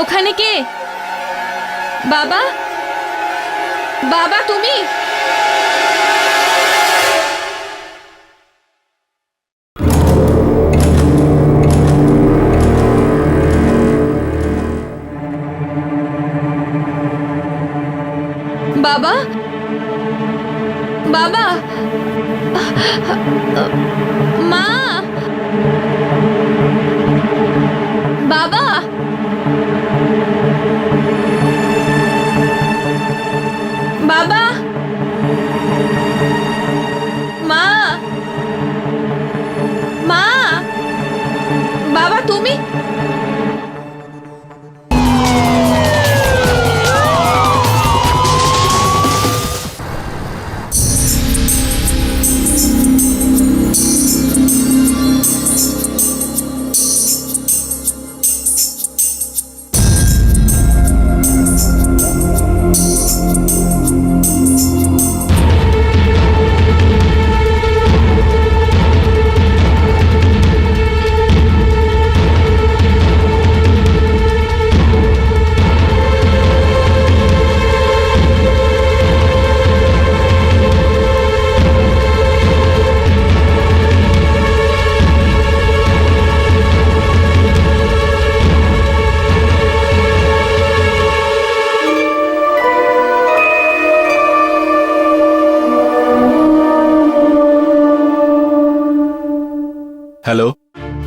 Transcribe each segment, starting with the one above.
ওখানে কে? বাবা, বাবা তুমি? বাবা, বাবা, মা, বাবা, বাবা, মা, মা, বাবা তুমি? হ্যালো,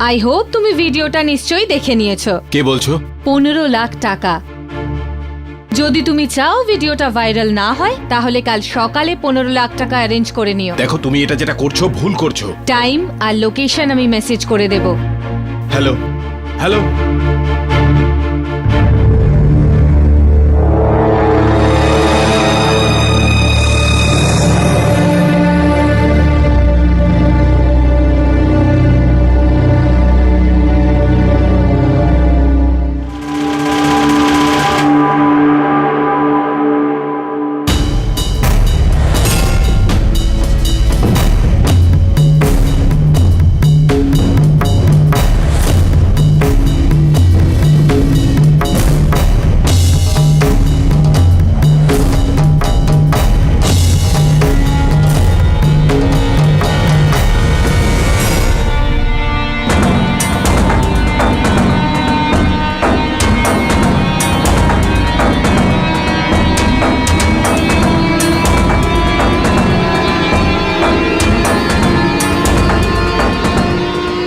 আই হোপ তুমি ভিডিওটা নিশ্চয়ই দেখে নিয়েছো। কে বলছো? 15 লাখ টাকা। যদি তুমি চাও ভিডিওটা ভাইরাল না হয় তাহলে কাল সকালে 15 লাখ টাকা অ্যারেঞ্জ করে নিও। দেখো, তুমি এটা যেটা করছো ভুল করছো। টাইম আর লোকেশন আমি মেসেজ করে দেব। Hello, hello,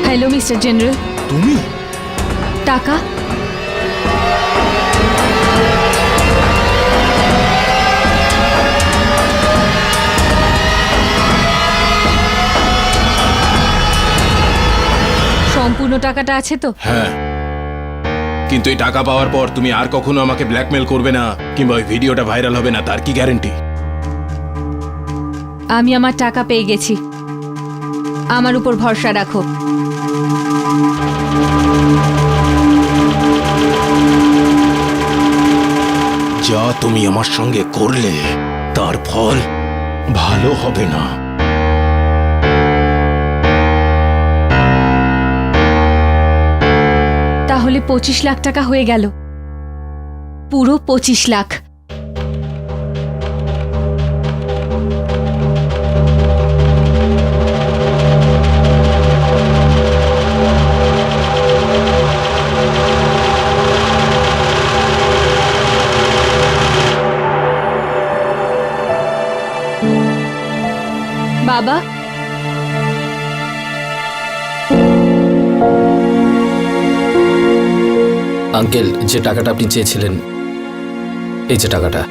hello mister general, তুমি? টাকা? সম্পূর্ণ টাকাটা আছে তো? হ্যাঁ, কিন্তু এই টাকা পাওয়ার পর তুমি আর কখনো আমাকে ব্ল্যাকমেল করবে না কিংবা ওই ভিডিওটা ভাইরাল হবে না, তার কি গ্যারান্টি? আমি আমার টাকা পেয়ে গেছি, আমার উপর ভরসা রাখো। যা তুমি আমার সঙ্গে করলে তার ফল ভালো হবে না। তাহলে 25 লাখ টাকা হয়ে গেল, পুরো 25 লাখ। বাবা, আঙ্কেল, যে টাকাটা আপনি চেয়েছিলেন, এই যে টাকাটা।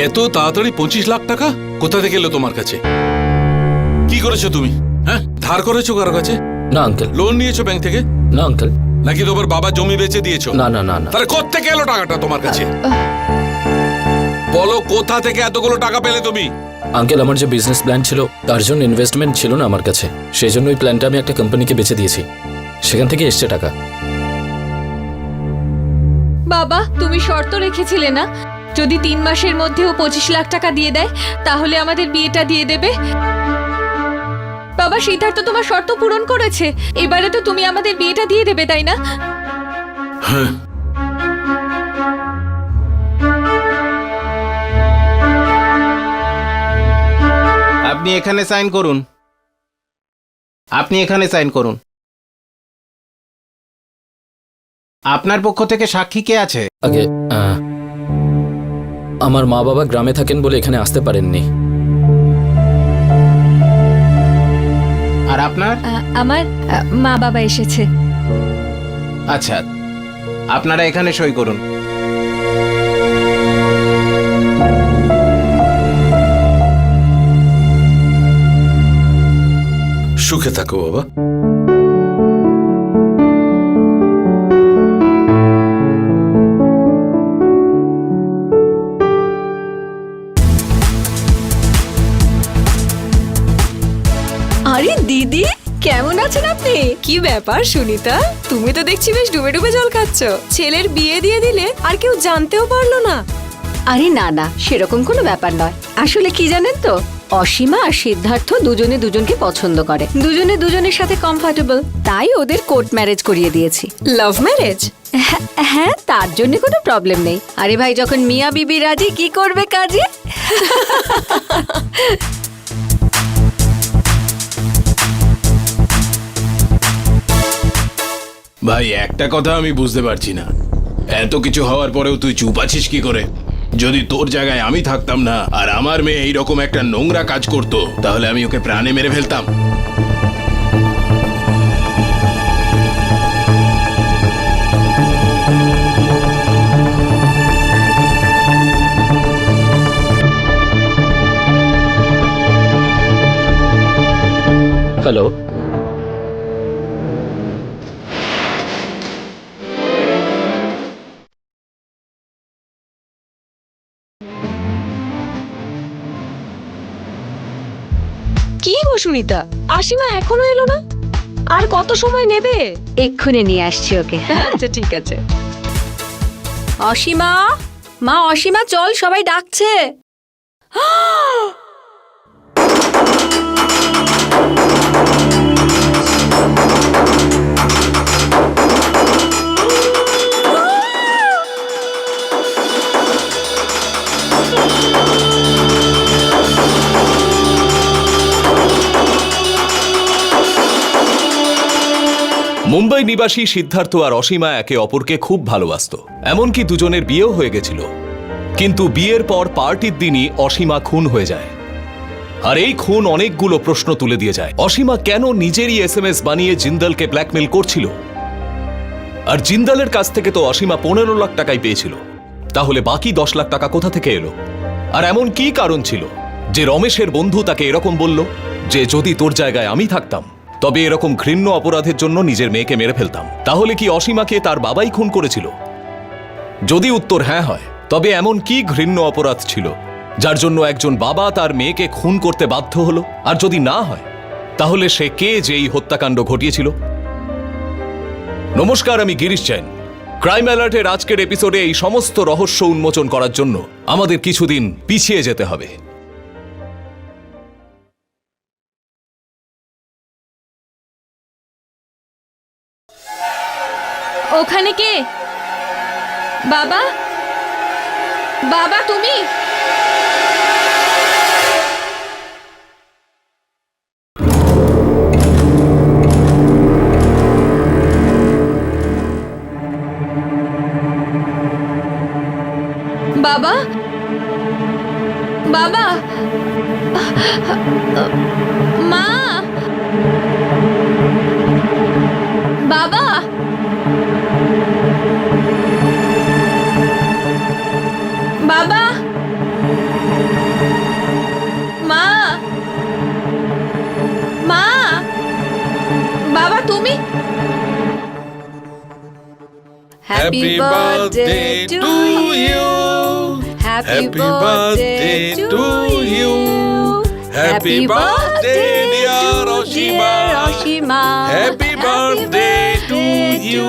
এত তাড়াতাড়ি 25 লাখ টাকা কোথা থেকে এলো তোমার কাছে? কি করেছো তুমি? হ্যাঁ, ধার করেছো কারো কাছে? না আঙ্কেল। লোন নিয়েছো ব্যাংক থেকে? না আঙ্কেল। নাকি তোমার বাবা জমি বেচে দিয়েছো? না না না না। তাহলে কোথা থেকে এলো টাকাটা তোমার কাছে? বলো, কোথা থেকে এতগুলো টাকা পেলে তুমি? আঙ্কেল, আমার যে বিজনেস প্ল্যান ছিল তার জন্য ইনভেস্টমেন্ট ছিল না আমার কাছে, সেই জন্য ওই প্ল্যানটা আমি একটা কোম্পানিকে বেচে দিয়েছি, সেখান থেকে এসছে টাকা। বাবা, তুমি শর্ত রেখেছিলে না যদি 3 মাসের মধ্যেও 25 লাখ টাকা দিয়ে দেয় তাহলে আমাদের বিয়েটা দিয়ে দেবে। বাবা, সিদ্ধার্থ তোমার শর্ত পূরণ করেছে, এবারে তো তুমি আমাদের বিয়েটা দিয়ে দেবে, তাই না? হ্যাঁ, আপনি এখানে সাইন করুন। আপনি এখানে সাইন করুন। আপনার পক্ষ থেকে সাক্ষী কে আছে? আগে আমার মা বাবা গ্রামে থাকেন বলে এখানে আসতে পারেননি। আর আপনার? আমার মা বাবা এসেছে। আচ্ছা, আপনারা এখানে সই করুন। সুখে থাকো বাবা। আরে দিদি, কেমন আছেন আপনি? কি ব্যাপার সুনিতা, তুমি তো দেখছি বেশ ডুবে ডুবে জল খাচ্ছ। ছেলের বিয়ে দিয়ে দিলে আর কেউ জানতেও পারলো না। আরে না না, সেরকম কোনো ব্যাপার নয়। আসলে কি জানেন তো, অসীমা আর সিদ্ধার্থ দুজনে দুজনকে পছন্দ করে, দুজনে দুজনের সাথে কমফর্টেবল, তাই ওদের কোর্ট ম্যারেজ করিয়ে দিয়েছি। Love marriage? হ্যাঁ, তার জন্য কোনো প্রবলেম নেই। আরে ভাই, যখন মিয়া বিবি রাজি, কি করবে কাজে। ভাই, একটা কথা আমি বুঝতে পারছি না, এত কিছু হওয়ার পরেও তুই চুপ আছিস কি করে? যদি তোর জায়গায় আমি থাকতাম না আর আমার মেয়ে এইরকম একটা নোংরা কাজ করতো, তাহলে আমি ওকে প্রাণে মেরে ফেলতাম। হ্যালো, কি গো সুনিতা, অসীমা এখনো এলো না? আর কত সময় নেবে? এক্ষুনি নিয়ে আসছি ওকে। আচ্ছা ঠিক আছে। অসীমা, মা অসীমা, চল, সবাই ডাকছে। মুম্বাই নিবাসী সিদ্ধার্থ আর অসীমা একে অপরকে খুব ভালোবাসত, এমনকি দুজনের বিয়েও হয়ে গেছিল। কিন্তু বিয়ের পর পার্টির দিনই অসীমা খুন হয়ে যায়। আর এই খুন অনেকগুলো প্রশ্ন তুলে দিয়ে যায়। অসীমা কেন নিজেরই এসএমএস বানিয়ে জিন্দালকে ব্ল্যাকমেল করছিল? আর জিন্দালের কাছ থেকে তো অসীমা 15 লাখ টাকাই পেয়েছিল, তাহলে বাকি 10 লাখ টাকা কোথা থেকে এলো? আর এমন কি কারণ ছিল যে রমেশের বন্ধু তাকে এরকম বলল যে যদি তোর জায়গায় আমি থাকতাম তবে এরকম ঘৃণ্য অপরাধের জন্য নিজের মেয়েকে মেরে ফেলতাম? তাহলে কি অসীমাকে তার বাবাই খুন করেছিল? যদি উত্তর হ্যাঁ হয়, তবে এমন কি ঘৃণ্য অপরাধ ছিল যার জন্য একজন বাবা তার মেয়েকে খুন করতে বাধ্য হলো? আর যদি না হয়, তাহলে সে কে যে এই হত্যাকাণ্ড ঘটিয়েছিল? নমস্কার, আমি গিরিশ জৈন। ক্রাইম অ্যালার্টের আজকের এপিসোডে এই সমস্ত রহস্য উন্মোচন করার জন্য আমাদের কিছুদিন পিছিয়ে যেতে হবে। ওখানে কে? বাবা, বাবা তুমি? বাবা, বাবা, মা, বাবা, বাবা, মা, মা, বাবা তুমি? Happy birthday to you, happy birthday to you, happy birthday dear Ashima, happy birthday to you.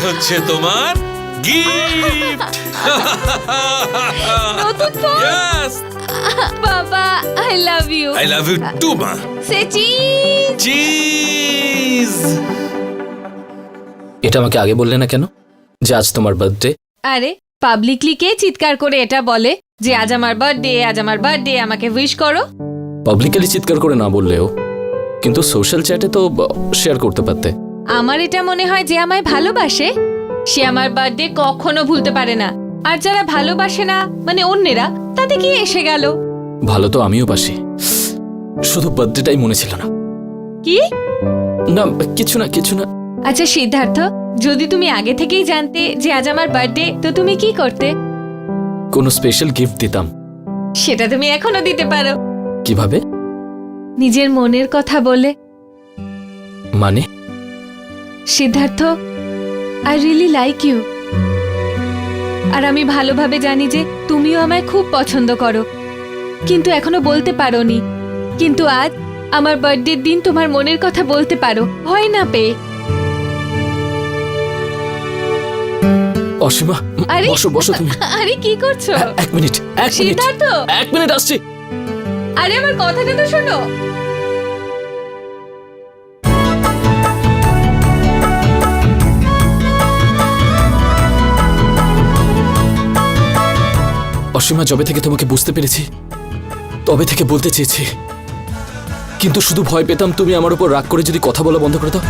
হচ্ছে তোমার গিফট। নতুন ফোন ইয়েস, বাবা I love you I love you too মা। Say cheese cheese. এটা আমাকে আগে বললে না কেন যে আজ তোমার বার্থডে? আরে পাবলিকলি কে চিৎকার করে এটা বলে যে আজ আমার বার্থডে, আজ আমার বার্থডে, আমাকে উইশ করো? পাবলিকালি চিৎকার করে না বললেও কিন্তু সোশ্যাল চ্যাটে তো শেয়ার করতে পারতে। আমার এটা মনে হয় যে আমায় ভালোবাসে সে আমার বার্থডে কখনো ভুলতে পারে না, আর যারা ভালোবাসে না মানে অন্যেরা, তাতে কি এসে গেল? ভালো তো আমিও বাসি, শুধু বার্থডেটাই মনে ছিল না। কি? না কিছু না কিছু না। আচ্ছা সিদ্ধার্থ, যদি তুমি আগে থেকেই জানতে যে আজ আমার বার্থডে, তো তুমি কি করতে? কোনো স্পেশাল গিফট দিতাম। সেটা তুমি এখনো দিতে পারো, কিভাবে? নিজের মনের কথা বলে। মানে? Siddharth, I really like you, আর আমি ভালোভাবে জানি যে তুমিও আমায় খুব পছন্দ করো, কিন্তু এখনো বলতে পারোনি। কিন্তু আজ আমার বার্থডের দিন তোমার মনের কথা বলতে পারো, ভয় না পেয়ে। অসীমা আরে বসো বসো তুমি। আরে কি করছো? এক মিনিট এক মিনিট সিদ্ধার্থ, এক মিনিট আসছি। আরে আমার কথাটা তো শোনো। অসীমা, যবে থেকে তোমাকে বুঝতে পেরেছি তবে থেকে বলতে চেয়েছি, কিন্তু শুধু ভয় পেতাম তুমি আমার উপর রাগ করে যদি কথা বলা বন্ধ করে দাও।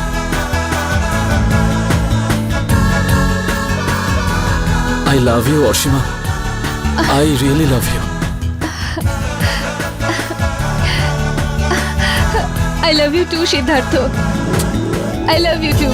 I love you Asima, I really love you. I love you too Siddharth, I love you too.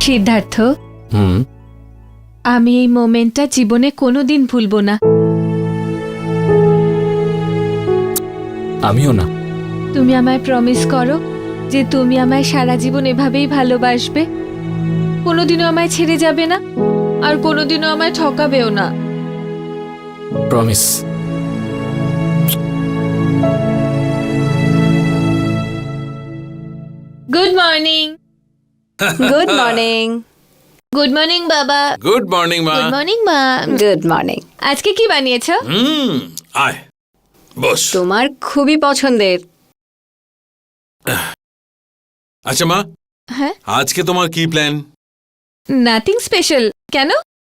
Siddharth, আমি এই মোমেন্টটা জীবনে কোনোদিন ভুলবো না। আমিও না। তুমি আমায় প্রমিস করো যে তুমি আমায় সারা জীবন এভাবেই ভালোবাসবে, কোনোদিনও আমায় ছেড়ে যাবে না, আর কোনোদিনও আমায় ঠকাবেও না। Promise. Good morning. Good morning. Good morning বাবা। গুড মর্নিং মা। গুড মর্নিং মা। Good morning. আজকে কি বানিয়েছো? আয় বস। তোমার খুবই পছন্দের। আচ্ছা মা, হ্যাঁ, আজকে তোমার কি প্ল্যান? Nothing special. কেন?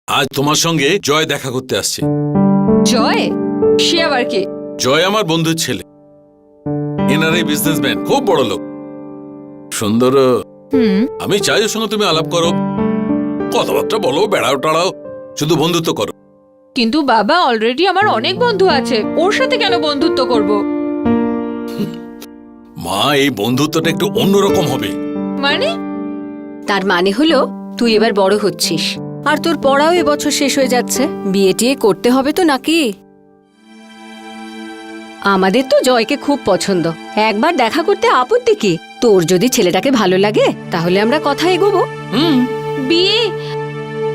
আজ তোমার সঙ্গে জয় দেখা করতে আসছে। জয়? সে আবার কে? জয় আমার বন্ধুর ছেলে, এনারই বিজনেসম্যান, খুব বড় লোক, সুন্দর। আমি চাই ওর সঙ্গে তুমি আলাপ করো, কথাবার্তা বলো, বেড়াও টাড়াও, শুধু বন্ধুত্ব করো। কিন্তু বাবা, অলরেডি আমার অনেক বন্ধু আছে, ওর সাথে কেন বন্ধুত্ব করব? মা, এই বন্ধুত্বটা একটু অন্যরকম হবে। মানে? তার মানে হলো তুই এবার বড় হচ্ছিস, আর তোর পড়াও এবছর শেষ হয়ে যাচ্ছে। বিয়ে টিয়ে করতে হবে তো নাকি? আমাদের তো জয়কে খুব পছন্দ, একবার দেখা করতে আপত্তি কি? তোর যদি ছেলেটাকে ভালো লাগে তাহলে আমরা কথা এগোবো। বিয়ে?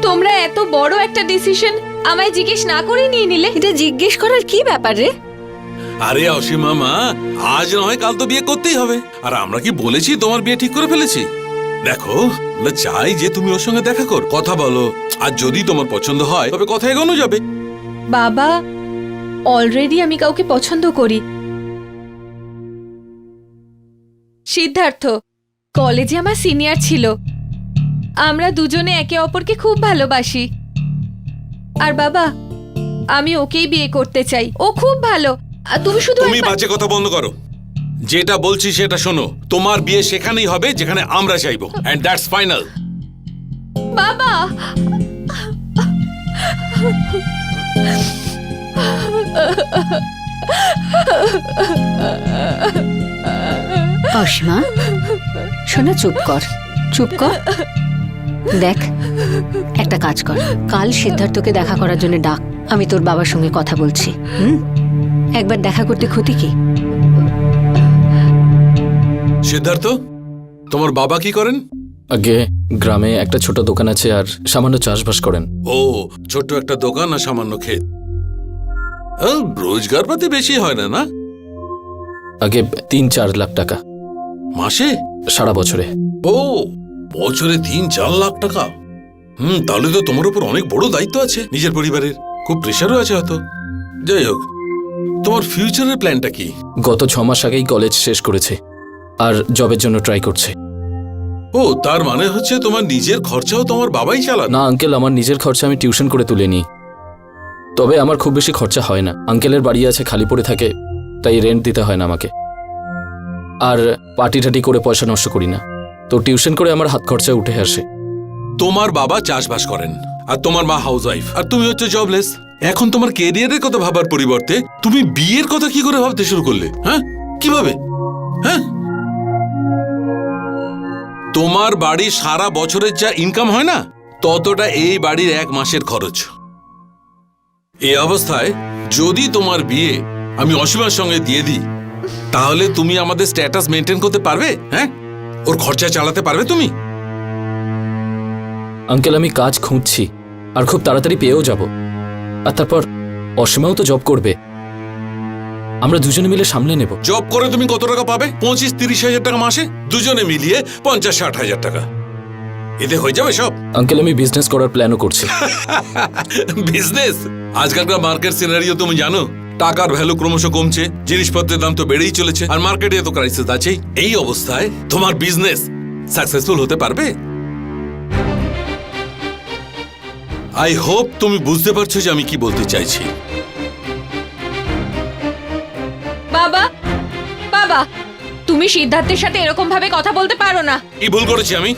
তোমরা এত বড় একটা ডিসিশন আমায় জিজ্ঞেস না করে নিয়ে নিলে? এটা জিজ্ঞেস করার কি ব্যাপার রে? আরে অসীমা মা, আজ না হয় কাল তো বিয়ে করতেই হবে। আর আমরা কি বলেছি তোমার বিয়ে ঠিক করে ফেলেছি? দেখো, আমরা চাই যে তুমি ওর সঙ্গে দেখা কর, কথা বলো, আর যদি তোমার পছন্দ হয় তবে কথা এগোনো যাবে। বাবা, অলরেডি আমি কাউকে পছন্দ করি। সিদ্ধার্থ কলেজে আমার সিনিয়র ছিল, আমরা দুজনে একে অপরকে খুব ভালোবাসি। আর বাবা, আমি ওকেই বিয়ে করতে চাই, ও খুব ভালো। আর তুমি শুধু তুমি বাজে কথা বন্ধ করো, যেটা বলছি সেটা শোনো। তোমার বিয়ে সেখানেই হবে যেখানে আমরা চাইবো, এন্ড দ্যাটস ফাইনাল। বাবা অসীমা, শোনা, চুপ কর, চুপ কর। দেখ, একটা কাজ কর, কাল সিদ্ধার্থকে দেখা করার জন্য ডাক। আমি তোর বাবার সঙ্গে কথা বলছি। একবার দেখা করতে ক্ষতি কি? সিদ্ধার্থ, তোমার বাবা কি করেন? আগে গ্রামে একটা ছোট দোকান আছে আর সামান্য চাষবাস করেন। ও, ছোট্ট একটা দোকান আর সামান্য ক্ষেত। রোজগার পাতি বেশি হয় না, না? আগে 3-4 লাখ টাকা মাসে? সারা বছরে। ও, বছরে 3-4 লাখ টাকা। তাহলে তো তোমার উপর অনেক বড় দায়িত্ব আছে নিজের পরিবারের। খুব প্রেশারও আছে হয়তো। যাই হোক, তোমার ফিউচারের প্ল্যানটা কি? গত 6 মাস আগেই কলেজ শেষ করেছে আর জবের জন্য ট্রাই করছে। ও, তার মানে হচ্ছে তোমার নিজের খরচাও তোমার বাবাই চালান? না আঙ্কেল, আমার নিজের খরচা আমি টিউশন করে তুলে নিই। তবে আমার খুব বেশি খরচা হয় না। আঙ্কেলের বাড়ি আছে, খালি পড়ে থাকে, তাই রেন্ট দিতে হয় না আমাকে। আর পার্টি টাটি করে পয়সা নষ্ট করি না, তো টিউশন করে আমার হাত খরচা উঠে আসে। তোমার বাবা চাষবাস করেন আর তোমার মা হাউসওয়াইফ, আর তুমি হচ্ছে জবলেস। এখন তোমার ক্যারিয়ারের কথা ভাবার পরিবর্তে তুমি বিয়ের কথা কি করে ভাবতে শুরু করলে? হ্যাঁ, কিভাবে? হ্যাঁ, তোমার বাড়ি সারা বছরের যা ইনকাম হয় না, ততটা এই বাড়ির 1 মাসের খরচ। এই অবস্থায় যদি তোমার বিয়ে আমি অসীমার সঙ্গে দিয়ে দিই, তাহলে তুমি আমাদের স্ট্যাটাস মেনটেন করতে পারবে? হ্যাঁ, ওর খরচা চালাতে পারবে তুমি? আঙ্কেল, আমি কাজ খুঁজছি আর খুব তাড়াতাড়ি পেয়েও যাব। আর তারপর অসীমাও তো জব করবে, আমরা দুজনে মিলে সামলে নেব। জব করে তুমি কত টাকা পাবে? 25-30 হাজার টাকা মাসে, দুজনে মিলিয়ে 50-60 হাজার টাকা। এতে হয়ে যাবে সব? আঙ্কেল, আমি বিজনেস করার প্ল্যানও করছি। বিজনেস? আজকালকার মার্কেট সিনারিও তুমি জানো, টাকার ভ্যালু ক্রমশ কমছে, জিনিসপত্রের দাম তো বেড়েই চলেছে, আর মার্কেটে তো ক্রাইসিস আছেই। এই অবস্থায় তোমার বিজনেস সাকসেসফুল হতে পারবে? আই হোপ তুমি বুঝতে পারছো যে আমি কি বলতে চাইছি। বাবা, বাবা, তুমি সিদ্ধার্থের সাথে এরকম ভাবে কথা বলতে পারো না। কি ভুল করেছি আমি?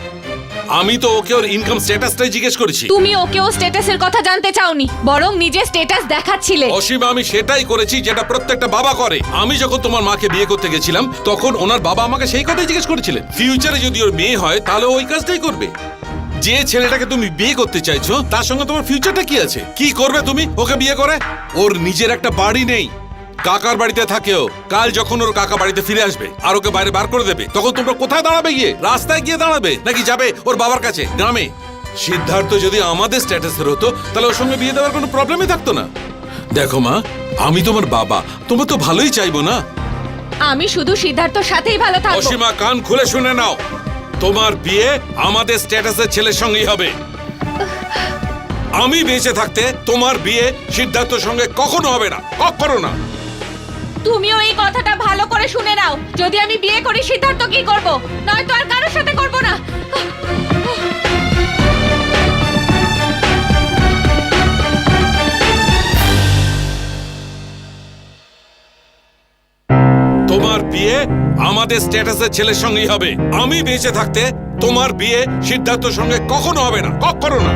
আমি তো ওকে ওর ইনকাম স্ট্যাটাসটাই জিজ্ঞেস করেছি। তুমি ওকেও স্ট্যাটাসের কথা জানতে চাওনি, বরং নিজের স্ট্যাটাস দেখাচ্ছিলে। অসীমা, আমি সেটাই করেছি যেটা প্রত্যেকটা বাবা করে। আমি যখন তোমার মাকে বিয়ে করতে গেছিলাম, তখন ওনার বাবা আমাকে সেই কথাই জিজ্ঞেস করেছিলেন। ফিউচারে যদি ওর মেয়ে হয়, তাহলে ওই কাজটাই করবে। যে ছেলেটাকে তুমি বিয়ে করতে চাইছো, তার সঙ্গে তোমার ফিউচারটা কি আছে? কি করবে তুমি ওকে বিয়ে করে? ওর নিজের একটা বাড়ি নেই, কাকার বাড়িতে থাকেও। কাল যখন ওর কাকা বাড়িতে ফিরে আসবে আর ওকে বাইরে বার করে দেবে, তখন তোমরা কোথায় দাঁড়াবে? গিয়ে রাস্তায় গিয়ে দাঁড়াবে, নাকি যাবে ওর বাবার কাছে গ্রামে? সিদ্ধার্থ যদি আমাদের স্ট্যাটাসের হতো, তাহলে ওর সঙ্গে বিয়ে দেওয়ার কোনো প্রবলেমই থাকতো না। দেখো মা, আমি তোমার বাবা, তোমার তো ভালোই চাইবো না? আমি শুধু সিদ্ধার্থর সাথেই ভালো থাকবো। অসীমা, কান খুলে শুনে নাও, তোমার বিয়ে আমাদের স্ট্যাটাসের ছেলের সঙ্গেই হবে। আমি বেঁচে থাকতে তোমার বিয়ে সিদ্ধার্থর সঙ্গে কখনো হবে না, কখনো না। তুমিও এই কথাটা ভালো করে শুনে নাও, যদি আমি বিয়ে করি সিদ্ধার্থ কি করব, নয়তো আর কারোর সাথে করব না। তোমার বিয়ে আমাদের স্ট্যাটাসের ছেলের সঙ্গেই হবে। আমি বেঁচে থাকতে তোমার বিয়ে সিদ্ধার্থর সঙ্গে কখনো হবে না, কখনো না।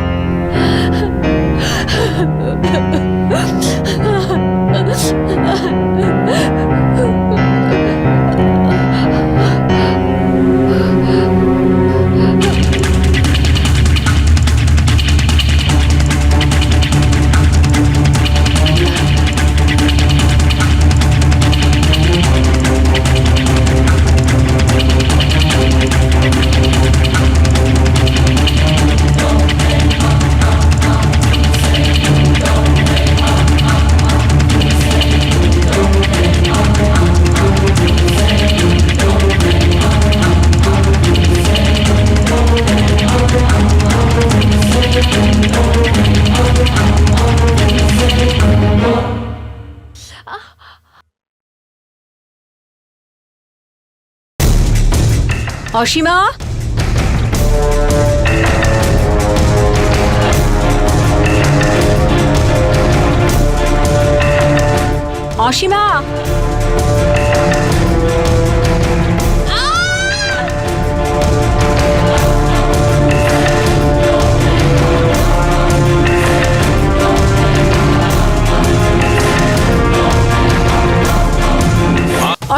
অসীমা, অসীমা,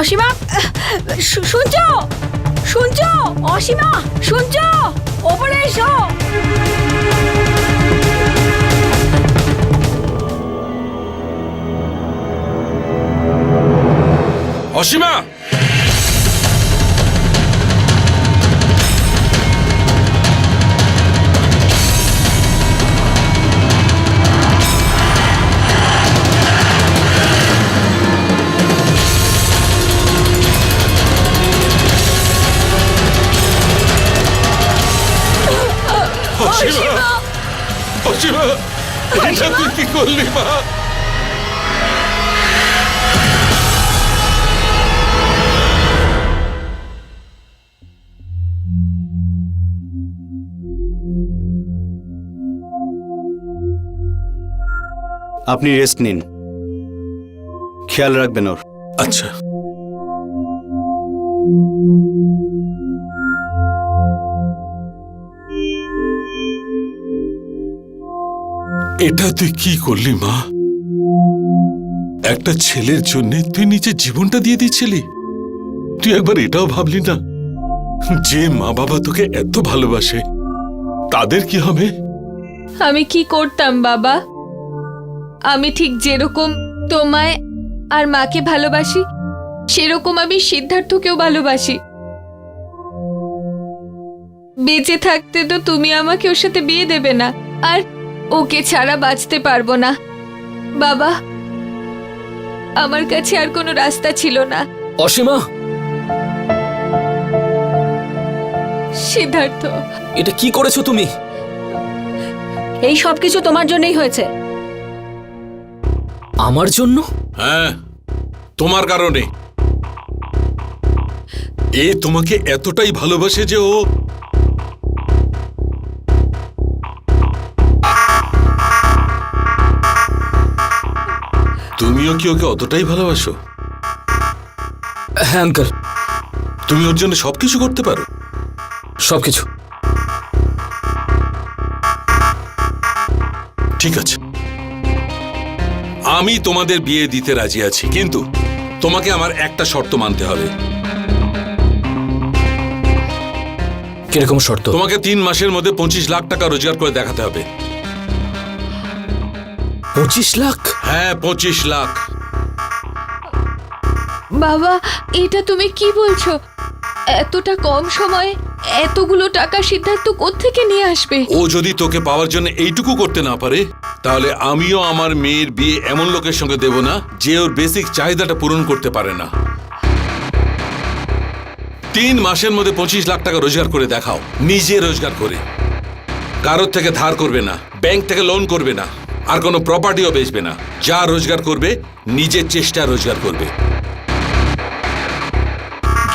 অসীমা, শুনছো? শুনছো? অসীমা, শুনছো? ওপরে এসো। অসীমা, অসীমা, অসীমা, এটা তুই কি করলি মা? আপনি রেস্ট নিন, খেয়াল রাখবেন ওর। আচ্ছা, এটা তুই কি করলি মা? একটা ছেলের জন্য তুই নিজের জীবনটা দিয়ে দিচ্ছিলি। তুই একবার এটাও ভাবলি না যে মা বাবা তোকে এত ভালোবাসে, তাদের কি হবে? আমি কি করতাম বাবা? আমি ঠিক যেরকম তোমায় আর মাকে ভালোবাসি, সেরকম আমি সিদ্ধার্থকেও ভালোবাসি। বেঁচে থাকতে তো তুমি আমাকে ওর সাথে বিয়ে দেবে না, আর ওকে ছাড়া বাঁচতে পারবো না। বাবা, আমার কাছে আর কোনো রাস্তা ছিল না। অসীমা, সিদ্ধার্থ, এটা কি করেছো তুমি? এই সব কিছু তোমার জন্যই হয়েছে। আমার জন্য? হ্যাঁ, তোমার কারণে। এ তোমাকে এতটাই ভালোবাসে যে ও তুমিও কি ওকে অতটাই ভালোবাসো? হ্যাঁ আঙ্কেল, তুমি ওর জন্য সবকিছু করতে পারো? সবকিছু। ঠিক আছে, আমি তোমাদের বিয়ে দিতে রাজি আছি, কিন্তু তোমাকে আমার একটা শর্ত মানতে হবে। কিরকম শর্ত? তোমাকে 3 মাসের মধ্যে 25 লাখ টাকা রোজগার করে দেখাতে হবে। 25 লাখ? হ্যাঁ, 25 লাখ। বাবা, এটা তুমি কি বলছো? এতটা কম সময়ে এতগুলো টাকা সিদ্ধার্থ কোত্থেকে নিয়ে আসবে? ও যদি তোকে পাওয়ার জন্য এইটুকু করতে না পারে, তাহলে আমিও আমার মেয়ের বিয়ে এমন লোকের সঙ্গে দেব না যে ওর বেসিক চাহিদাটা পূরণ করতে পারে না। 3 মাসের মধ্যে 25 লাখ টাকা রোজগার করে দেখাও, নিজে রোজগার করে। কারোর থেকে ধার করবে না, ব্যাংক থেকে লোন করবে না, আর কোনো প্রপার্টিও বেচবে না। যা রোজগার করবে নিজের চেষ্টা রোজগার করবে।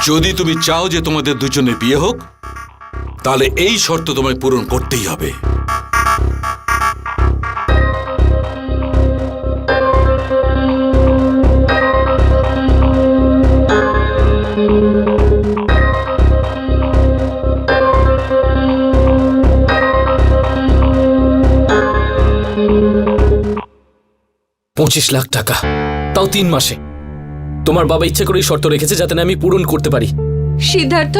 যদি তুমি চাও যে তোমাদের দুজনের বিয়ে হোক, তাহলে এই শর্ত তোমায় পূরণ করতেই হবে। $25 লাখ টাকা, তাও 3 মাসে। তোমার বাবা ইচ্ছে করেই শর্ত রেখেছে যাতে না আমি পূরণ করতে পারি। সিদ্ধার্থ,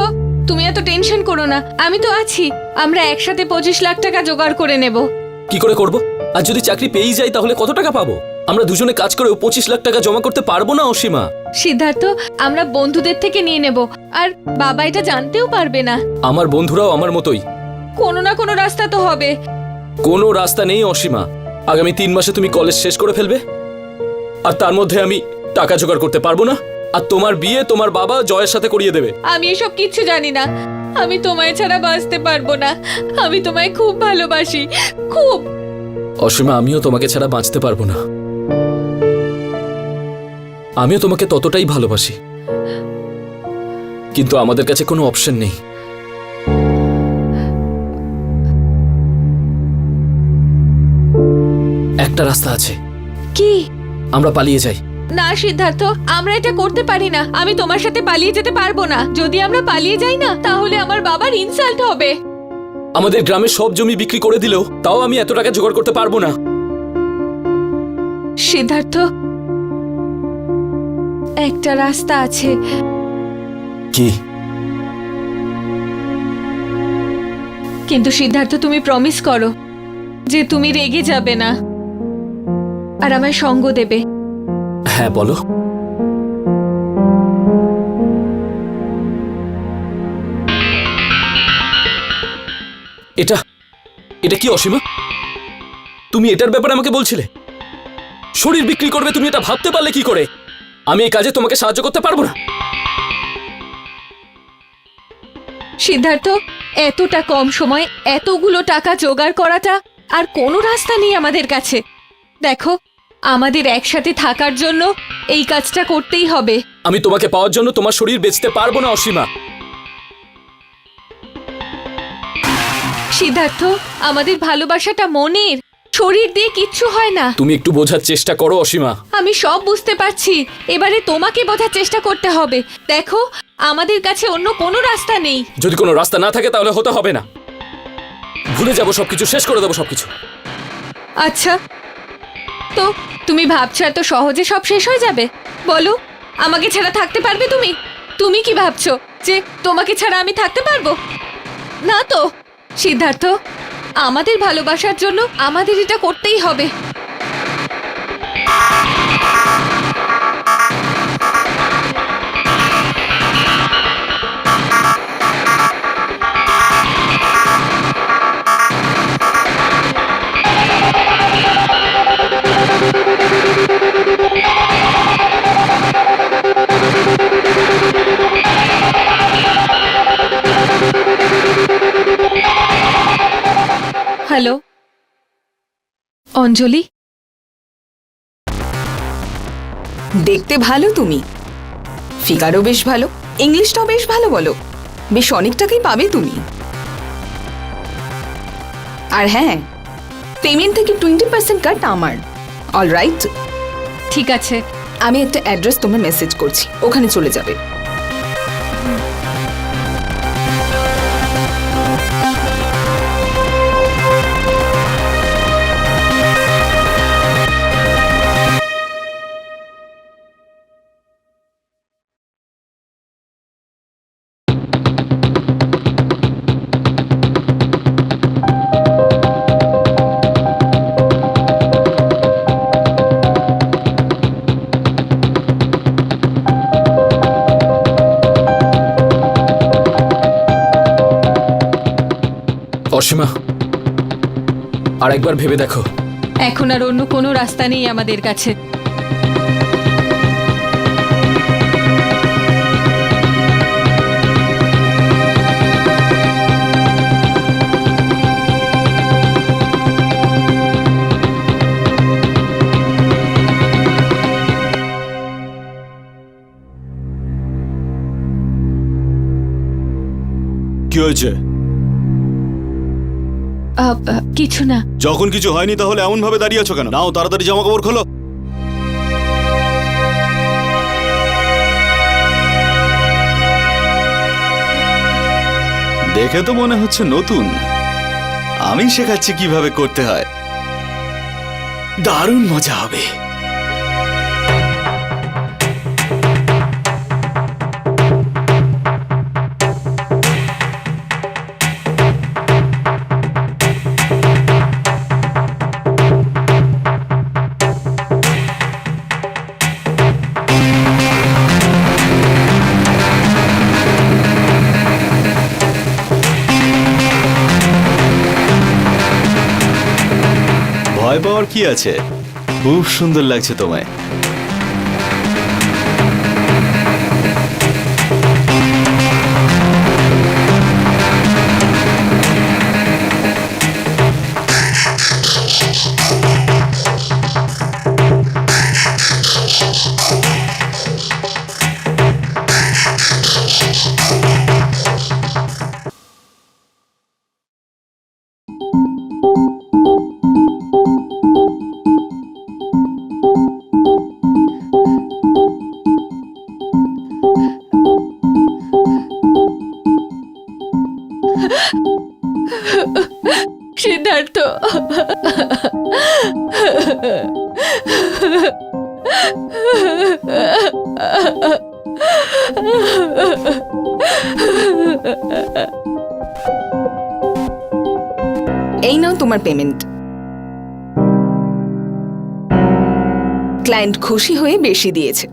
তুমি এত টেনশন করো না, আমি তো আছি। আমরা একসাথে 25 লাখ টাকা জোগাড় করে নেব। কি করে করব? আর যদি চাকরি পেয়েই যাই তাহলে কত টাকা পাবো? আমরা দুজনে কাজ করেও 25 লাখ টাকা জমা করতে পারবো না অসীমা। সিদ্ধার্থ, আমরা বন্ধুদের থেকে নিয়ে নেব, আর বাবা এটা জানতেও পারবে না। আমার বন্ধুরাও আমার মতোই। কোনো না কোনো রাস্তা তো হবে। কোনো রাস্তা নেই অসীমা। আগামী 3 মাসে তুমি কলেজ শেষ করে ফেলবে, আর তার মধ্যে আমি টাকা জোগাড় করতে পারবো না, আর তোমার বিয়ে তোমার বাবা জয়ের সাথে করিয়ে দেবে। আমি এসব কিচ্ছু জানি না। আমি তোমায় ছাড়া বাঁচতে পারবো না। আমি তোমায় খুব ভালোবাসি, খুব। অসীমা, আমিও তোমাকে ছাড়া বাঁচতে পারবো না। আমিও তোমাকে ততটাই ভালোবাসি, কিন্তু আমাদের কাছে কোনো অপশন নেই। একটা রাস্তা আছে। কি? আমরা পালিয়ে যাই। না সিদ্ধার্থ, আমরা এটা করতে পারি না। আমি তোমার সাথে পালিয়ে যেতে পারবো না। যদি আমরা পালিয়ে যাই না, তাহলে আমার বাবার ইনসাল্ট হবে। আমাদের গ্রামের সব জমি বিক্রি করে দিলেও তাও আমি এত টাকা জোগাড় করতে পারবো না। সিদ্ধার্থ, একটা রাস্তা আছে। কি? কিন্তু সিদ্ধার্থ, তুমি প্রমিস করো যে তুমি রেগে যাবে না আর আমায় সঙ্গ দেবে। হ্যাঁ বলো। এটা এটা কি অসীমা? তুমি এটার ব্যাপারে আমাকে বলছিলে? শরীর বিক্রি করবে, তুমি এটা ভাবতে পারলে কি করে? আমি এই কাজে তোমাকে সাহায্য করতে পারবো না। সিদ্ধার্থ, এতটা কম সময় এতগুলো টাকা জোগাড় করাটা আর কোনো রাস্তা নেই আমাদের কাছে। দেখো, আমাদের একসাথে থাকার জন্য এই কাজটা করতেই হবে। আমি তোমাকে পাওয়ার জন্য তোমার শরীর বেচতে পারবো না অসীমা। সিদ্ধার্থ, আমাদের ভালোবাসাটা মনের, শরীর দিয়ে কিচ্ছু হয় না। তুমি একটু বোঝার চেষ্টা করো অসীমা। আমি সব বুঝতে পারছি, এবারে তোমাকে বোঝার চেষ্টা করতে হবে। দেখো, আমাদের কাছে অন্য কোনো রাস্তা নেই। যদি কোনো রাস্তা না থাকে তাহলে হতে হবে না। ভুলে যাবো সবকিছু, শেষ করে দেবো সবকিছু। আচ্ছা, তো তুমি ভাবছো এত সহজে সব শেষ হয়ে যাবে? বলো, আমাকে ছাড়া থাকতে পারবে তুমি? তুমি কি ভাবছো যে তোমাকে ছাড়া আমি থাকতে পারবো? না তো সিদ্ধার্থ, আমাদের ভালোবাসার জন্য আমাদের এটা করতেই হবে। হ্যালো অঞ্জলি, দেখতে ভালো তুমি, ফিগারও বেশ ভালো, ইংলিশটাও বেশ ভালো বলো, বেশ অনেক টাকাই পাবে তুমি। আর হ্যাঁ, পেমেন্ট থেকে 20% কাট আমার। অলরাইট, ঠিক আছে। আমি একটা অ্যাড্রেস তোমায় মেসেজ করছি, ওখানে চলে যাবে। অসীমা, আর একবার ভেবে দেখো। এখন আর অন্য কোনো রাস্তা নেই আমাদের কাছে। কি হয়েছে? কিছু না। যখন কিছু হয়নি তাহলে এমন ভাবে দাঁড়িয়ে আছো কেন? নাও তাড়াতাড়ি জামা কাপড় খোলো। দেখে তো মনে হচ্ছে নতুন। আমি শেখাচ্ছি কিভাবে করতে হয়, দারুণ মজা হবে। ভয় পাওয়ার কি আছে? খুব সুন্দর লাগছে তোমায়। সিদ্ধার্থ, এই নাও তোমার পেমেন্ট। ক্লায়েন্ট খুশি হয়ে বেশি দিয়েছে।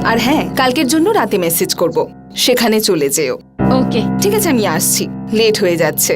আর হ্যাঁ, কালকের জন্য রাতে মেসেজ করব, সেখানে চলে যেও। ওকে। ঠিক আছে, আমি আসছি, লেট হয়ে যাচ্ছে।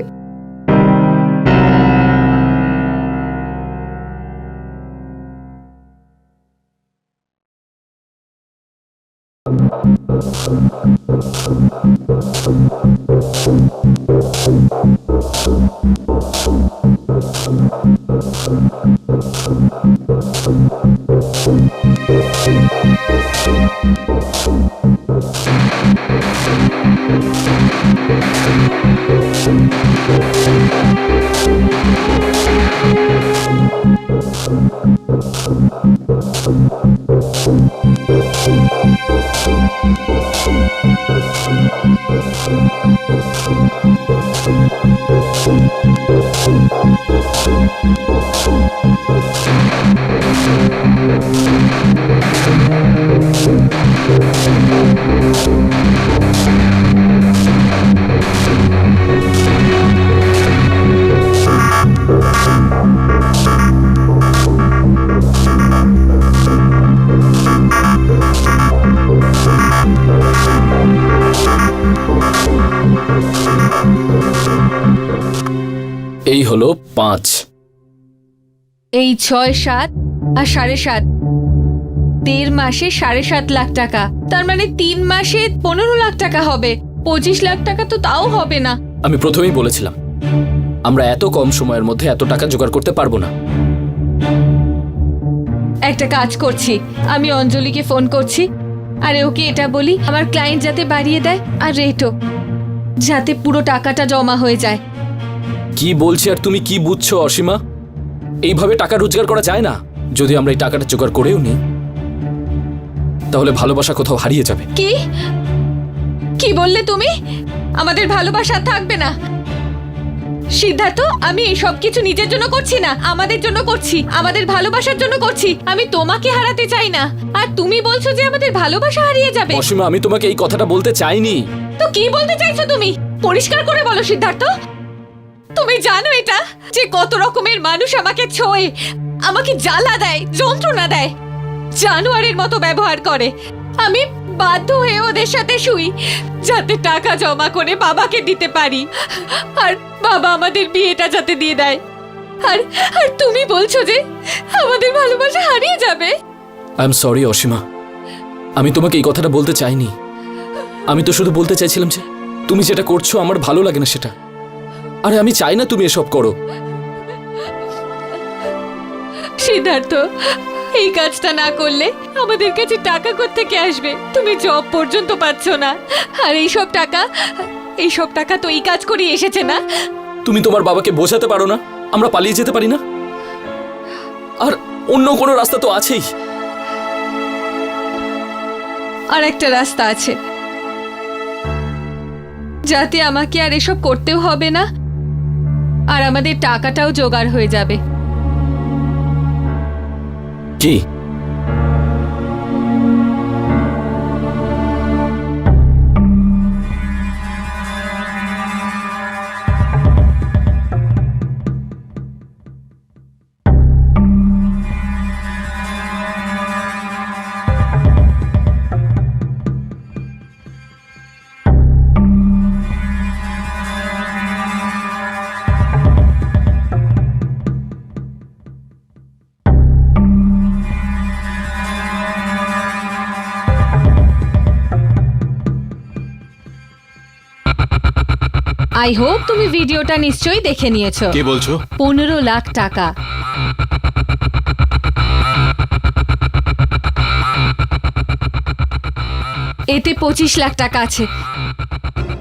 এই হলো 5। এই 6, 7 আর 7.5, 1.5 মাসে 7.5 লাখ টাকা। তার মানে 3 মাসে 15 লাখ টাকা হবে। 25 লাখ টাকা তো তাও হবে না। আমি প্রথমেই বলেছিলাম আমরা এত কম সময়ের মধ্যে এত টাকা জোগাড় করতে পারবো না। একটা কাজ করছি, আমি অঞ্জলিকে ফোন করছি, আর ওকে এটা বলি আমার ক্লায়েন্ট যাতে বাড়িয়ে দেয়, আর রেটও যাতে পুরো টাকাটা জমা হয়ে যায়। কি বলছি আর তুমি কি বুঝছো অসীমা? এইভাবে টাকা রোজগার করা যায় না। যদি আমরা এই টাকাটা জোগাড় করেও নিই তাহলে ভালোবাসা কোথাও হারিয়ে যাবে। কি কি বললে তুমি? আমাদের ভালোবাসা থাকবে না? সিদ্ধার্থ, আমি এই সব কিছু নিজের জন্য করছি না, আমাদের জন্য করছি, আমাদের ভালোবাসার জন্য করছি। আমি তোমাকে হারাতে চাই না, আর তুমি বলছো যে আমাদের ভালোবাসা হারিয়ে যাবে। অসীমা, আমি তোমাকে এই কথাটা বলতে চাইনি। তো কি বলতে চাইছো তুমি? পরিষ্কার করে বলো সিদ্ধার্থ। তুমি জানো এটা যে কত রকমের মানুষ আমাকে ছোঁয়ে, আমাকে জ্বালা দেয়, যন্ত্রণা দেয়, জানোয়ারের মতো ব্যবহার করে। আমি বাধ্য হয়ে ওদের সাথে শুই যাতে টাকা জমা করে বাবাকে দিতে পারি, আর বাবা আমাদের বিয়েটা যাতে দিয়ে দেয়। আর আর তুমি বলছো যে আমাদের ভালোবাসা হারিয়ে যাবে। আই এম সরি অসীমা, আমি তোমাকে এই কথাটা বলতে চাইনি। আমি তো শুধু বলতে চাইছিলাম যে তুমি যেটা করছো আমার ভালো লাগে না সেটা। আরে আমি চাই না তুমি এসব করো। সিদ্ধার্থ, এই কাজটা না করলে আমাদের কাছে টাকা কোত্থেকে আসবে? তুমি জব পর্যন্ত পাচ্ছ না, আর এইসব টাকা তো এই কাজ করে এসেছে না? তুমি তোমার বাবাকে বোঝাতে পারো না আমরা পালিয়ে যেতে পারি না? আর অন্য কোনো রাস্তা তো আছেই। আর একটা রাস্তা আছে, যাতে আমাকে আর এসব করতেও হবে না, আর আমাদের টাকাটাও জোগাড় হয়ে যাবে। কি? আই হোপ তুমি ভিডিওটা নিশ্চয়ই দেখে নিয়েছো। কে বলছো? 15 লাখ টাকা। এতে 25 লাখ টাকা আছে,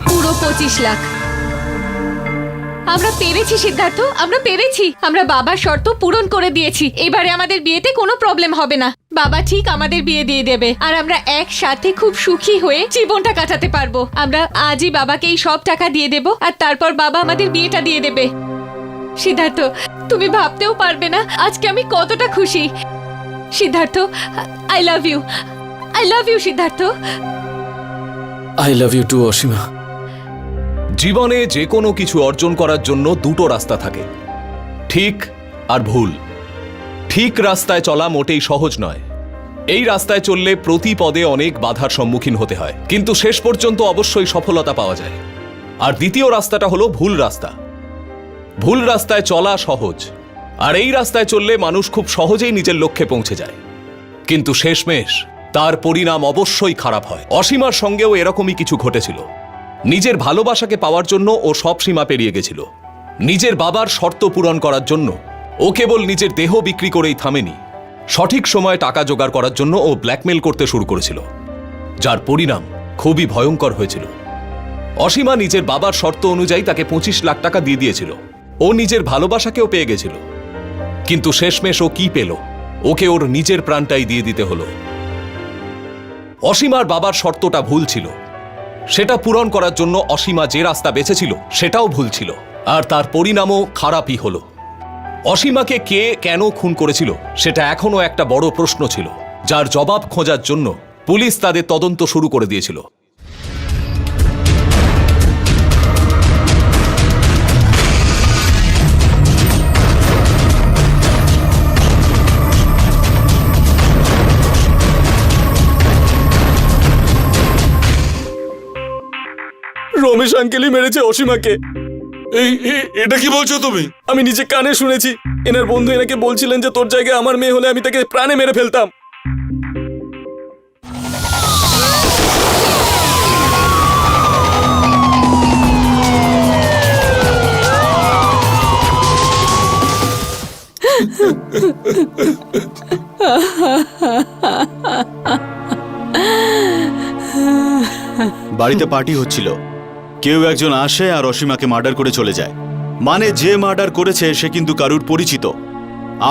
পুরো 25 লাখ। আমরা পেরেছি সিদ্ধার্থ, আমরা পেরেছি। আমরা বাবার শর্ত পূরণ করে দিয়েছি। এবারে আমাদের বিয়েতে কোনো প্রবলেম হবে না। বাবা ঠিক আমাদের বিয়ে দিয়ে দেবে, আর আমরা একসাথে খুব সুখী হয়ে জীবনটা কাটাতে পারবো। আমরা আজই বাবাকে এই সব টাকা দিয়ে দেব, আর তারপর বাবা আমাদের বিয়েটা দিয়ে দেবে। সিদ্ধার্থ, তুমি ভাবতেও পারবে না আজকে আমি কতটা খুশি। Siddharth, I love you, I love you Siddharth. I love you too Asima. জীবনে যে কোনো কিছু অর্জন করার জন্য দুটো রাস্তা থাকে, ঠিক আর ভুল। ঠিক রাস্তায় চলা মোটেই সহজ নয়। এই রাস্তায় চললে প্রতি পদে অনেক বাধার সম্মুখীন হতে হয়, কিন্তু শেষ পর্যন্ত অবশ্যই সফলতা পাওয়া যায়। আর দ্বিতীয় রাস্তাটা হলো ভুল রাস্তা। ভুল রাস্তায় চলা সহজ, আর এই রাস্তায় চললে মানুষ খুব সহজেই নিজের লক্ষ্যে পৌঁছে যায়, কিন্তু শেষমেশ তার পরিণাম অবশ্যই খারাপ হয়। অসীমার সঙ্গেও এরকমই কিছু ঘটেছিল। নিজের ভালোবাসাকে পাওয়ার জন্য ও সব সীমা পেরিয়ে গেছিল। নিজের বাবার শর্ত পূরণ করার জন্য ও কেবল নিজের দেহ বিক্রি করেই থামেনি, সঠিক সময়ে টাকা জোগাড় করার জন্য ও ব্ল্যাকমেল করতে শুরু করেছিল, যার পরিণাম খুবই ভয়ঙ্কর হয়েছিল। অসীমা নিজের বাবার শর্ত অনুযায়ী তাকে 25 লাখ টাকা দিয়ে দিয়েছিল। ও নিজের ভালোবাসাকেও পেয়ে গেছিল, কিন্তু শেষমেশ ও কি পেল? ওকে ওর নিজের প্রাণটাই দিয়ে দিতে হলো। অসীমার বাবার শর্তটা ভুল ছিল, সেটা পূরণ করার জন্য অসীমা যে রাস্তা বেছেছিল সেটাও ভুল ছিল, আর তার পরিণামও খারাপই হলো। অসীমাকে কে কেন খুন করেছিল সেটা এখনো একটা বড় প্রশ্ন ছিল, যার জবাব খোঁজার জন্য পুলিশ তাদের তদন্ত শুরু করে দিয়েছিল। রমেশ আঙ্কেলই মেরেছে অসীমাকে। এটা কি বলছো তুমি? আমি নিজে কানে শুনেছি। এনার বন্ধু এনাকে বলছিলেন যে তোর জায়গায় আমার মেয়ে হলে আমি তাকে প্রাণে মেরে ফেলতাম। বাড়িতে পার্টি হচ্ছিল, কেউ একজন আসে আর অসীমাকে মার্ডার করে চলে যায়। মানে যে মার্ডার করেছে সে কিন্তু কারুর পরিচিত।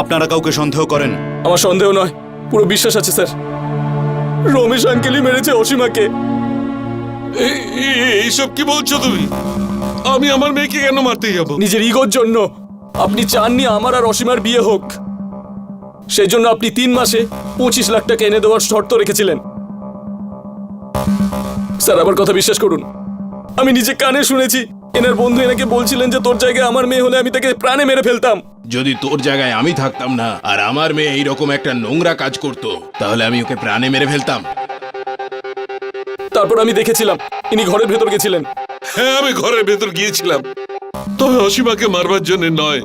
আপনারা কাউকে সন্দেহ করেন? আমার সন্দেহ নয়, পুরো বিশ্বাস আছে স্যার। রমেশ আঙ্কেলই মেরেছে অসীমাকে। এইসব কি বলছো তুমি? আমি আমার মেয়েকে কেন মারতে যাব? নিজের ইগোর জন্য। আপনি চাননি আমার আর অসীমার বিয়ে হোক, সেই জন্য আপনি 3 মাসে 25 লাখ টাকা এনে দেওয়ার শর্ত রেখেছিলেন। স্যার আমার কথা বিশ্বাস করুন, আমি নিজে কানে শুনেছি। এনার বন্ধু এনাকে বলছিলেন যে তোর জায়গায় আমার মেয়ে হলে আমি তাকে প্রাণে মেরে ফেলতাম। যদি তোর জায়গায় আমি থাকতাম না আর আমার মেয়ে এইরকম একটা নোংরা কাজ করতো, তাহলে আমি ওকে প্রাণে মেরে ফেলতাম। তারপর আমি দেখেছিলাম ইনি ঘরের ভেতর গেছিলেন। হ্যাঁ, আমি ঘরের ভেতর গিয়েছিলাম, তবে অসীমাকে মারবার জন্য নয়,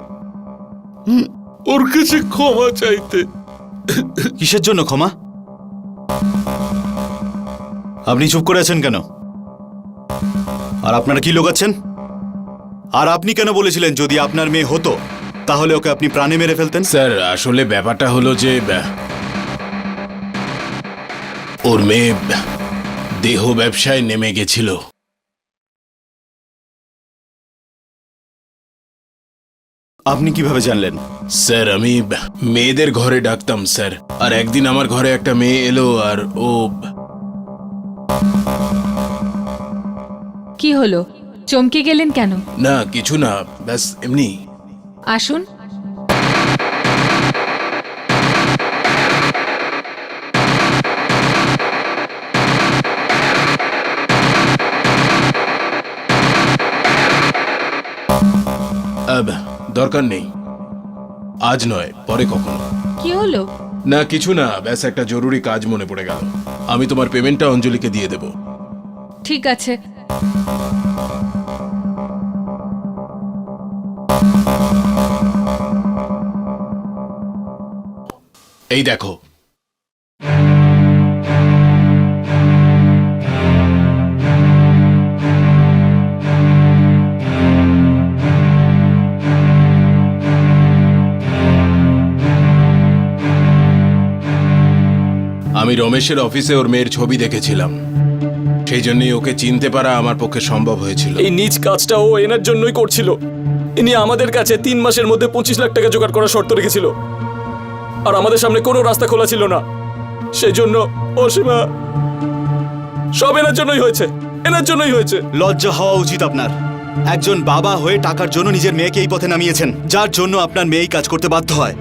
ওর কাছে ক্ষমা চাইতে। কিসের জন্য ক্ষমা? আপনি চুপ করে আছেন কেন? আর আপনারা কি লোকাচ্ছেন? আর আপনি কেন বলেছিলেন যদি আপনার মেয়ে হতো তাহলে ওকে আপনি প্রাণে মেরে ফেলতেন? স্যার, আসলে ব্যাপারটা হলো যে ওর মেয়ে দেহ ব্যবসায় নেমে গেছিল। আপনি কিভাবে জানলেন? স্যার, আমি মেয়েদের ঘরে ডাকতাম স্যার, আর একদিন আমার ঘরে একটা মেয়ে এলো আর ও... কি হলো, চমকে গেলেন কেন? না কিছু না, ব্যাস এমনি। আসুন। দরকার নেই, আজ নয় পরে কখনো। কি হলো? না কিছু না, ব্যাস একটা জরুরি কাজ মনে পড়ে গেল। আমি তোমার পেমেন্টটা অঞ্জলিকে দিয়ে দেব। ঠিক আছে। এই দেখো, আমি রমেশের অফিসে ওর মেয়ের ছবি দেখেছিলাম, সেই জন্যই ওকে চিনতে পারা আমার পক্ষে সম্ভব হয়েছিল। এই নিজ কাজটা ও এনার জন্যই করছিল। ইনি আমাদের কাছে 3 মাসের মধ্যে 25 লাখ টাকা জোগাড় করার শর্ত রেখেছিল, আর আমাদের সামনে কোনো রাস্তা খোলা ছিল না। সেই জন্য অসীমা, সব এনার জন্যই হয়েছে, এনার জন্যই হয়েছে। লজ্জা হওয়া উচিত আপনার। একজন বাবা হয়ে টাকার জন্য নিজের মেয়েকে এই পথে নামিয়েছেন, যার জন্য আপনার মেয়ে এই কাজ করতে বাধ্য হয়।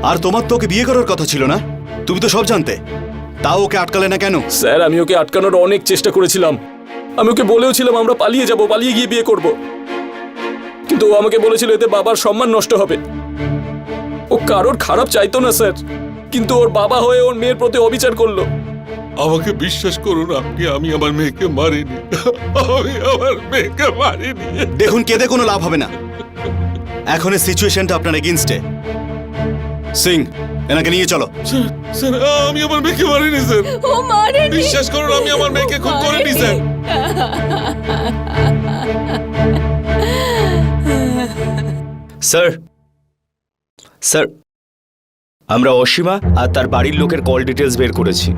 আর তোমার তো ওকে বিয়ে করার কথা ছিল না? তুমি তো সব জানতে, তাও ওকে আটকালে না কেন? স্যার আমি ওকে আটকানোর অনেক চেষ্টা করেছিলাম। আমি ওকে বলেওছিলাম আমরা পালিয়ে যাব, পালিয়ে গিয়ে বিয়ে করব, কিন্তু ও আমাকে বলেছিল এতে বাবার সম্মান নষ্ট হবে। ও কারোর খারাপ চাইতো না স্যার, কিন্তু ওর বাবা হয়ে ওর মেয়ের প্রতি অবিচার করলো। আমাকে বিশ্বাস করুন আপনি, আমি আমার মেয়েকে মারিনি। আমি আমার মেয়েকে মারিনি। দেখুন, কেঁদে কোনো লাভ হবে না। এখন এই সিচুয়েশনটা আপনার এগেইনস্টে। সিং, এনাকে নিয়ে চলো। স্যার, স্যার আমি আমার মেয়েকে মারিনি স্যার। ও মারেনি। বিশ্বাস করুন আমি আমার মেয়েকে খুন করিনি স্যার। স্যার, স্যার আমরা অসীমা আর তার বাড়ির লোকের কল ডিটেলস বের করেছি।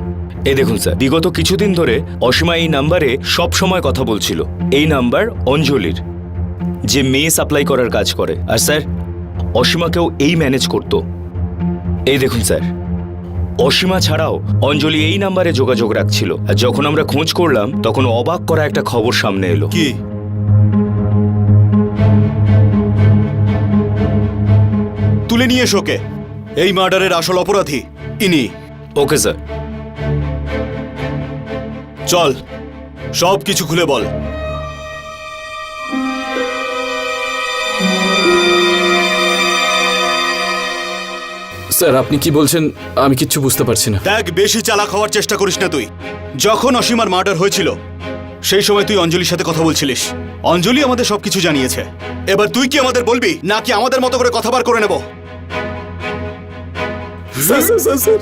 এই দেখুন স্যার, বিগত কিছুদিন ধরে অসীমা এই নাম্বারে সব সময় কথা বলছিল। এই নাম্বার অঞ্জলির, যে মেয়ে সাপ্লাই করার কাজ করে। আর স্যার, অসীমাকেও এই ম্যানেজ করত। এই দেখুন স্যার, অসীমা ছাড়াও অঞ্জলি এই নাম্বারে যোগাযোগ রাখছিল। আর যখন আমরা খোঁজ করলাম তখন অবাক করা একটা খবর সামনে এলো। কি? তুলে নিয়ে এসো ওকে। এই মার্ডারের আসল অপরাধী ইনি। Okay sir. চল, সব কিছু খুলে বল। স্যার আপনি কি বলছেন আমি কিচ্ছু বুঝতে পারছি না। দেখ, বেশি চালাক হওয়ার চেষ্টা করিস না তুই। যখন অসীমার মার্ডার হয়েছিল সেই সময় তুই অঞ্জলির সাথে কথা বলছিলিস। অঞ্জলি আমাদের সবকিছু জানিয়েছে। এবার তুই কি আমাদের বলবি নাকি আমাদের মতো করে কথা বার করে নেব? Sir sir sir sir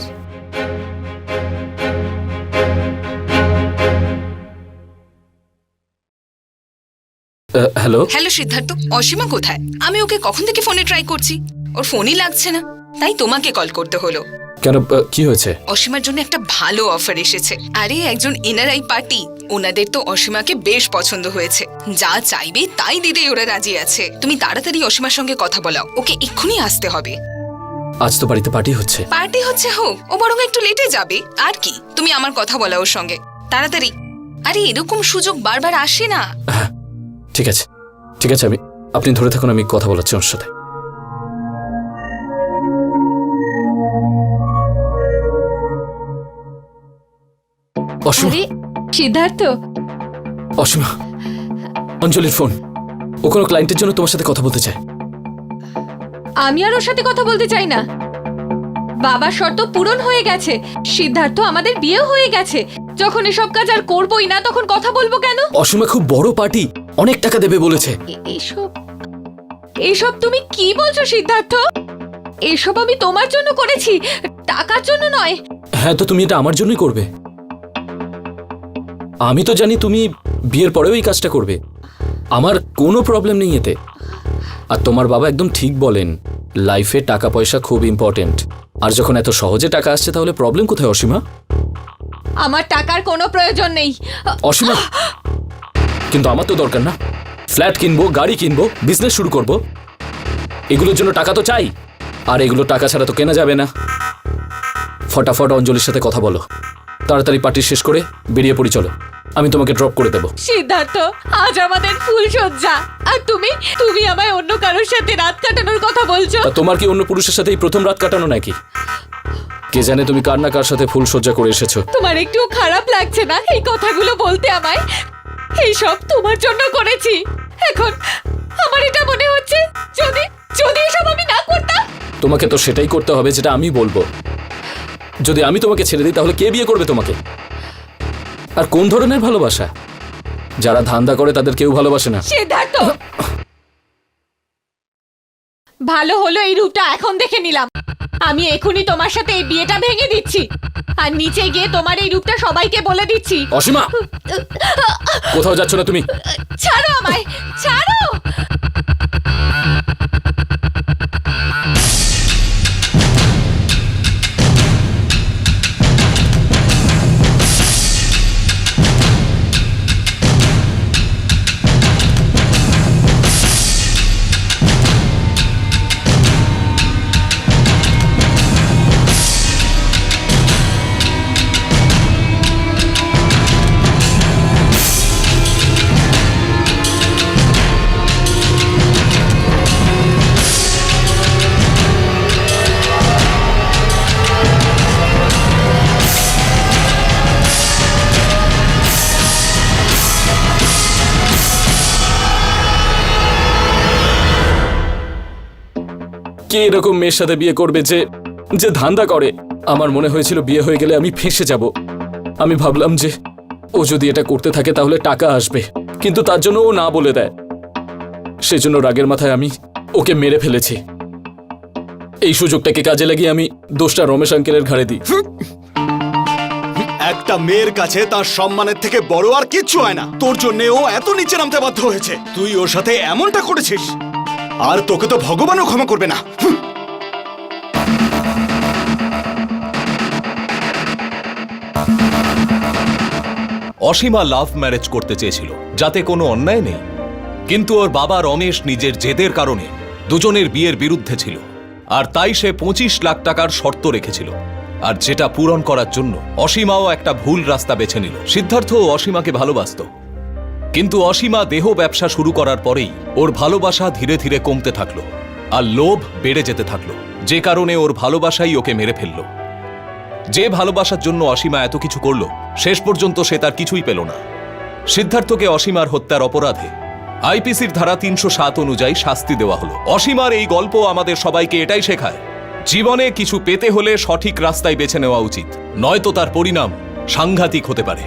hello. Hello Siddharth, Asima কোথায়? আমি ওকে কখন থেকে ফোনে ট্রাই করছি, ওর ফোনই লাগছে না, তাই তোমাকে কল করতে হলো। কেন, কি হয়েছে? অসীমার জন্য একটা ভালো অফার এসেছে। আরে একজন এনআরআই পার্টি, ওনাদের তো অসীমাকে বেশ পছন্দ হয়েছে। যা চাইবে তাই দিতেই ওরা রাজি আছে। তুমি তাড়াতাড়ি অসীমার সঙ্গে কথা বলাও, ওকে এক্ষুনি আসতে হবে। আজ তো বাড়িতে পার্টি হচ্ছে। পার্টি হচ্ছে হোক, ও বরং একটু লেটে যাবে। আর কি, তুমি আমার কথা বলাও ওর সঙ্গে তাড়াতাড়ি। আরে এরকম সুযোগ বারবার আসে না। ঠিক আছে ঠিক আছে, আপনি ধরে থাকুন, আমি কথা বলাচ্ছি ওর সাথে। অসীমা, আরে সিদ্ধার্থ, অসীমা, অঞ্জলির ফোন। ও কোনো ক্লায়েন্টের জন্য তোমার সাথে কথা বলতে চায়। আমি আর ওর সাথে কথা বলতে চাই না। বাবার শর্ত পূরণ হয়ে গেছে, সিদ্ধার্থ আমাদের বিয়ে হয়ে গেছে। যখন এসব কাজ আর করবোই না তখন কথা বলবো কেন? অসীমা খুব বড় পার্টি, অনেক টাকা দেবে বলেছে। এসব তুমি কি বলছো সিদ্ধার্থ? এসব আমি তোমার জন্য করেছি, টাকার জন্য নয়। হ্যাঁ, তো তুমি এটা আমার জন্যই করবে। আমি তো জানি তুমি বিয়ের পরেও এই কাজটা করবে, আমার কোনো প্রবলেম নেই এতে। আর তোমার বাবা একদম ঠিক বলেন, লাইফে টাকা পয়সা খুব ইম্পর্টেন্ট। আর যখন এত সহজে টাকা আসছে তাহলে প্রবলেম কোথায় অসীমা? আমার টাকার কোনো প্রয়োজন নেই। অসীমা, কিন্তু আমার তো দরকার না। ফ্ল্যাট কিনবো, গাড়ি কিনবো, বিজনেস শুরু করব, এগুলোর জন্য টাকা তো চাই। আর এগুলো টাকা ছাড়া তো কেনা যাবে না। ফটাফট অঞ্জলির সাথে কথা বলো, তাড়াতাড়ি পার্টি শেষ করে বেরিয়ে পড়ি। চলো, আমি তোমাকে ড্রপ করে দেবো। সিদ্ধার্থ, আজ আমাদের ফুলসজ্জা, আর তুমি আমায় অন্য কারোর সাথে রাত কাটানোর কথা বলছো। তা তোমার কি অন্য পুরুষের সাথে এই প্রথম রাত কাটানো নাকি? কে জানে তুমি কার না কার সাথে ফুলসজ্জা করে এসেছো। তোমার একটু খারাপ লাগছে না এই কথাগুলো বলতে আমায়? এই সব তোমার জন্য করেছি। এখন আমার এটা মনে হচ্ছে যদি যদি এসব আমি না করতাম। তোমাকে তো সেটাই করতে হবে যেটা আমি বলবো। যদি আমি তোমাকে ছেড়ে দিই তাহলে কে বিয়ে করবে তোমাকে? আর কোন ধরনের ভালোবাসা? যারা ধান্দা করে তাদের কেউ ভালোবাসে না। সিদ্ধার্থ, ভালো হলো এই রূপটা এখন দেখে নিলাম। আমি এখনই তোমার সাথে এই বিয়েটা ভেঙে দিচ্ছি, আর নিচে গিয়ে তোমার এই রূপটা সবাইকে বলে দিচ্ছি। অসীমা, কোথাও যাচ্ছ না তুমি? ছাড়ো আমায়, ছাড়ো। কে এরকম মেয়ের সাথে বিয়ে করবে যে যে ধান্দা করে? আমার মনে হয়েছিল বিয়ে হয়ে গেলে আমি ফেঁসে যাব। আমি ভাবলাম যে ও যদি এটা করতে থাকে তাহলে টাকা আসবে, কিন্তু তার জন্য ও না বলে দেয়। সেজন্য রাগের মাথায় আমি ওকে মেরে ফেলেছি। এই সুযোগটাকে কাজে লাগিয়ে আমি দোষটা রমেশ আঙ্কেলের ঘাড়ে দিই। একটা মেয়ের কাছে তার সম্মানের থেকে বড় আর কিচ্ছু হয় না। তোর জন্য ও এত নিচে নামতে বাধ্য হয়েছে, তুই ওর সাথে এমনটা করেছিস, আর তোকে তো ভগবানও ক্ষমা করবে না। অসীমা লাভ ম্যারেজ করতে চেয়েছিল, যাতে কোনো অন্যায় নেই, কিন্তু ওর বাবা রমেশ নিজের জেদের কারণে দুজনের বিয়ের বিরুদ্ধে ছিল, আর তাই সে 25 লাখ টাকার শর্ত রেখেছিল, আর যেটা পূরণ করার জন্য অসীমাও একটা ভুল রাস্তা বেছে নিল। সিদ্ধার্থ অসীমাকে ভালোবাসত, কিন্তু অসীমা দেহ ব্যবসা শুরু করার পরেই ওর ভালোবাসা ধীরে ধীরে কমতে থাকলো, আর লোভ বেড়ে যেতে থাকলো, যে কারণে ওর ভালোবাসাই ওকে মেরে ফেললো। যে ভালোবাসার জন্য অসীমা এত কিছু করলো, শেষ পর্যন্ত সে তার কিছুই পেল না। সিদ্ধার্থকে অসীমার হত্যার অপরাধে আইপিসির ধারা 307 অনুযায়ী শাস্তি দেওয়া হলো। অসীমার এই গল্প আমাদের সবাইকে এটাই শেখায়, জীবনে কিছু পেতে হলে সঠিক রাস্তায় বেছে নেওয়া উচিত, নয়তো তার পরিণাম সাংঘাতিক হতে পারে।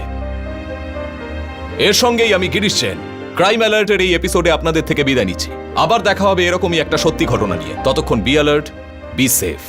এর সঙ্গেই আমি গিরিশ সেন ক্রাইম অ্যালার্টের এই এপিসোডে আপনাদের থেকে বিদায় নিচ্ছি। আবার দেখা হবে এরকমই একটা সত্যি ঘটনা নিয়ে। ততক্ষণ বি অ্যালার্ট, বি সেফ।